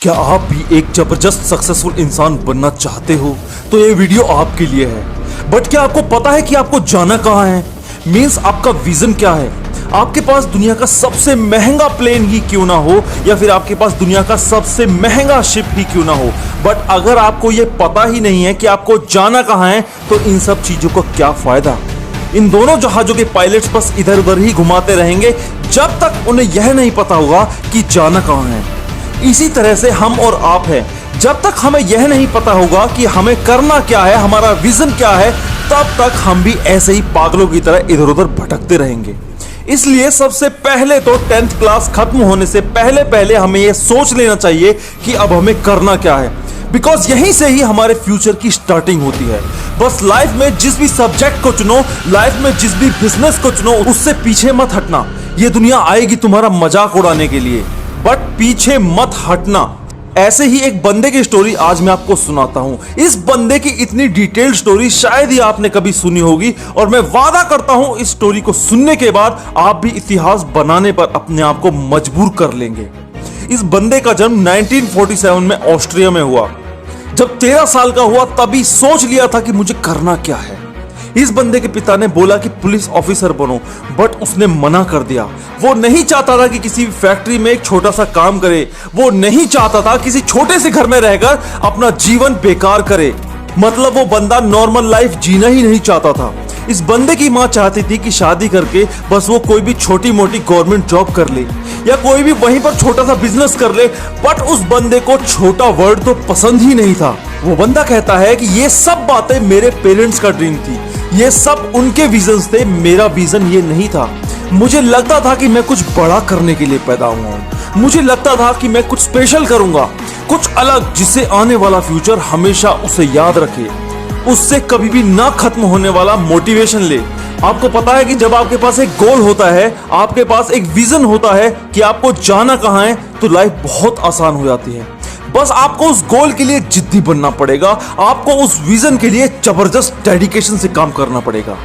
क्या आप भी एक जबरदस्त सक्सेसफुल इंसान बनना चाहते हो तो ये वीडियो आपके लिए है। बट क्या आपको पता है कि आपको जाना कहाँ है? मीन्स आपका विजन क्या है? आपके पास दुनिया का सबसे महंगा प्लेन ही क्यों ना हो या फिर आपके पास दुनिया का सबसे महंगा शिप ही क्यों ना हो, बट अगर आपको ये पता ही नहीं है कि आपको जाना कहाँ है तो इन सब चीजों का क्या फायदा। इन दोनों जहाजों के पायलट्स बस इधर उधर ही घुमाते रहेंगे जब तक उन्हें यह नहीं पता होगा कि जाना कहाँ है। इसी तरह से हम और आप हैं, जब तक हमें यह नहीं पता होगा कि हमें करना क्या है, हमारा विजन क्या है, तब तक हम भी ऐसे ही पागलों की तरह इधर उधर भटकते रहेंगे। इसलिए सबसे पहले तो 10th क्लास खत्म होने से पहले पहले हमें यह सोच लेना चाहिए कि अब हमें करना क्या है, बिकॉज यहीं से ही हमारे फ्यूचर की स्टार्टिंग होती है। बस लाइफ में जिस भी सब्जेक्ट को चुनो, लाइफ में जिस भी बिजनेस को चुनो, उससे पीछे मत हटना। ये दुनिया आएगी तुम्हारा मजाक उड़ाने के लिए, बट पीछे मत हटना। ऐसे ही एक बंदे की स्टोरी आज मैं आपको सुनाता हूं। इस बंदे की इतनी डिटेल्ड स्टोरी शायद ही आपने कभी सुनी होगी, और मैं वादा करता हूं इस स्टोरी को सुनने के बाद आप भी इतिहास बनाने पर अपने आप को मजबूर कर लेंगे। इस बंदे का जन्म 1947 में ऑस्ट्रिया में हुआ। जब 13 साल का हुआ तभी सोच लिया था कि मुझे करना क्या है। इस बंदे के पिता ने बोला कि पुलिस ऑफिसर बनो, बट उसने मना कर दिया। वो नहीं चाहता था कि किसी फैक्ट्री में एक छोटा सा काम करे, वो नहीं चाहता था किसी छोटे से घर में रहकर अपना जीवन बेकार करे। मतलब वो बंदा नॉर्मल लाइफ जीना ही नहीं चाहता था। इस बंदे की माँ चाहती थी कि शादी करके बस वो कोई भी छोटी मोटी गवर्नमेंट जॉब कर ले या कोई भी वहीं पर छोटा सा बिजनेस कर ले, बट उस बंदे को छोटा वर्ड तो पसंद ही नहीं था। वो बंदा कहता है कि ये सब बातें मेरे पेरेंट्स का ड्रीम थी, ये सब उनके विजन्स थे, मेरा विजन ये नहीं था। मुझे लगता था कि मैं कुछ बड़ा करने के लिए पैदा हुआ हूं। मुझे लगता था कि मैं कुछ स्पेशल करूंगा, कुछ अलग, जिससे आने वाला फ्यूचर हमेशा उसे याद रखे, उससे कभी भी ना खत्म होने वाला मोटिवेशन ले। आपको पता है कि जब आपके पास एक गोल होता है, आपके पास एक विजन होता है कि आपको जाना कहाँ है, तो लाइफ बहुत आसान हो जाती है। बस आपको उस गोल के लिए जिद्दी बनना पड़ेगा, आपको उस विजन के लिए जबरदस्त डेडिकेशन से काम करना पड़ेगा।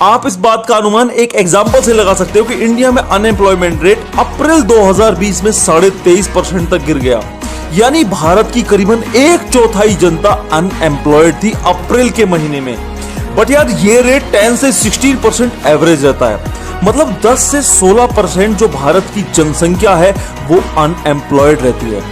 आप इस बात का अनुमान एक एग्जांपल से लगा सकते हो कि इंडिया में अनएम्प्लॉयमेंट रेट अप्रैल 2020 में 23.5% तक गिर गया। यानी भारत की करीबन 1/4 जनता अनएम्प्लॉयड थी अप्रैल के महीने में। बट यार ये रेट 10 से 16% एवरेज रहता है। मतलब 10 से 16% जो भारत की जनसंख्या है वो अनएम्प्लॉयड रहती है।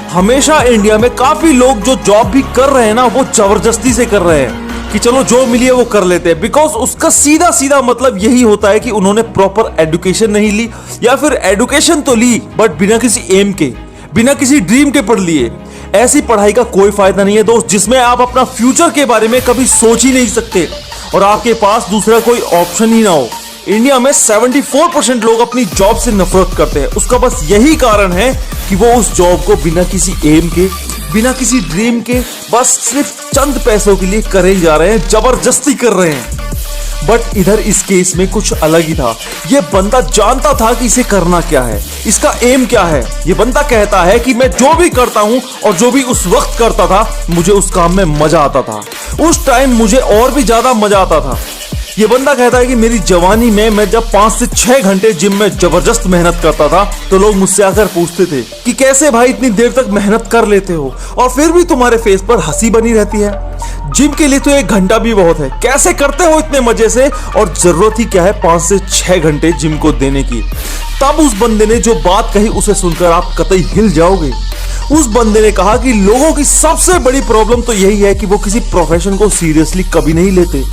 हमेशा इंडिया में काफी लोग जो जॉब भी कर रहे हैं ना, वो जबरदस्ती से कर रहे हैं कि चलो जो मिली है वो कर लेते हैं, बिकॉज उसका सीधा सीधा मतलब यही होता है कि उन्होंने प्रॉपर एजुकेशन नहीं ली, या फिर एजुकेशन तो ली बट बिना किसी एम के, बिना किसी ड्रीम के पढ़ लिए। ऐसी पढ़ाई का कोई फायदा नहीं है दोस्त, जिसमें आप अपना फ्यूचर के बारे में कभी सोच ही नहीं सकते और आपके पास दूसरा कोई ऑप्शन ही ना हो। इंडिया में 74% लोग अपनी जॉब से नफरत करते हैं। उसका बस यही कारण है कि वो उस जॉब को बिना किसी एम के, बिना किसी ड्रीम के, बस सिर्फ चंद पैसों के लिए करे जा रहे हैं, जबरदस्ती कर रहे हैं। बट इधर इस केस में कुछ अलग ही था। ये बंदा जानता था कि इसे करना क्या है, इसका एम क्या है। ये बंदा कहता है कि मैं जो भी करता हूं और जो भी उस वक्त करता था, मुझे उस काम में मजा आता था। उस टाइम मुझे और भी ज्यादा मजा आता था। ये बंदा कहता है कि मेरी जवानी में मैं जब 5 से 6 घंटे जिम में जबरदस्त मेहनत करता था, तो लोग मुझसे आकर पूछते थे कि कैसे भाई इतनी देर तक मेहनत कर लेते हो और फिर भी तुम्हारे फेस पर हंसी बनी रहती है। जिम के लिए तो 1 घंटा भी बहुत है, कैसे करते हो इतने मजे से, और जरूरत ही क्या है 5 से 6 घंटे जिम को देने की। तब उस बंदे ने जो बात कही उसे सुनकर आप कतई हिल जाओगे। उस बंदे ने कहा कि लोगों की सबसे बड़ी प्रॉब्लम तो यही है कि वो किसी प्रोफेशन को सीरियसली कभी नहीं लेते।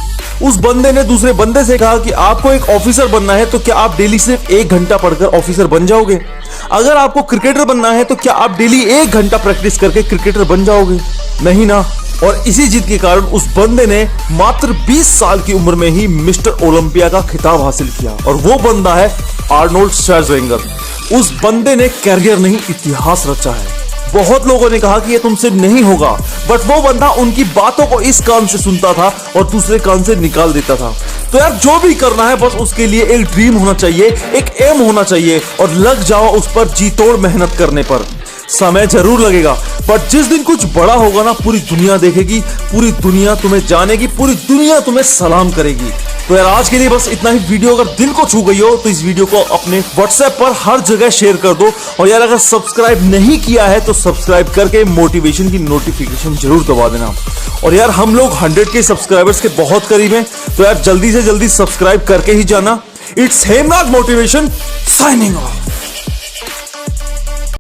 उस बंदे ने दूसरे बंदे से कहा कि आपको एक ऑफिसर बनना है तो क्या आप डेली सिर्फ 1 घंटा पढ़कर ऑफिसर बन जाओगे? अगर आपको क्रिकेटर बनना है तो क्या आप डेली 1 घंटा प्रैक्टिस करके क्रिकेटर बन जाओगे? नहीं ना। और इसी जिद के कारण उस बंदे ने मात्र 20 साल की उम्र में ही मिस्टर ओलंपिया का खिताब हासिल किया, और वो बंदा है आर्नोल्ड श्वार्ज़नेगर। उस बंदे ने कैरियर नहीं, इतिहास रचा है। बहुत लोगों ने कहा कि ये तुमसे नहीं होगा, बट वो बंदा उनकी बातों को इस कान से सुनता था और दूसरे कान से निकाल देता था। तो यार जो भी करना है बस उसके लिए एक ड्रीम होना चाहिए, एक एम होना चाहिए, और लग जाओ उस पर जी तोड़ मेहनत करने पर। समय जरूर लगेगा, बट जिस दिन कुछ बड़ा होगा ना, पूरी दुनिया देखेगी, पूरी दुनिया तुम्हें जानेगी, पूरी दुनिया तुम्हें सलाम करेगी। तो यार आज के लिए बस इतना ही। वीडियो अगर दिल को छू गई हो तो इस वीडियो को अपने व्हाट्सएप पर हर जगह शेयर कर दो। और यार अगर सब्सक्राइब नहीं किया है तो सब्सक्राइब करके मोटिवेशन की नोटिफिकेशन जरूर दबा देना। और यार हम लोग 100 के सब्सक्राइबर्स के बहुत करीब हैं, तो यार जल्दी से जल्दी सब्सक्राइब करके ही जाना। It's Hemraj motivation signing off.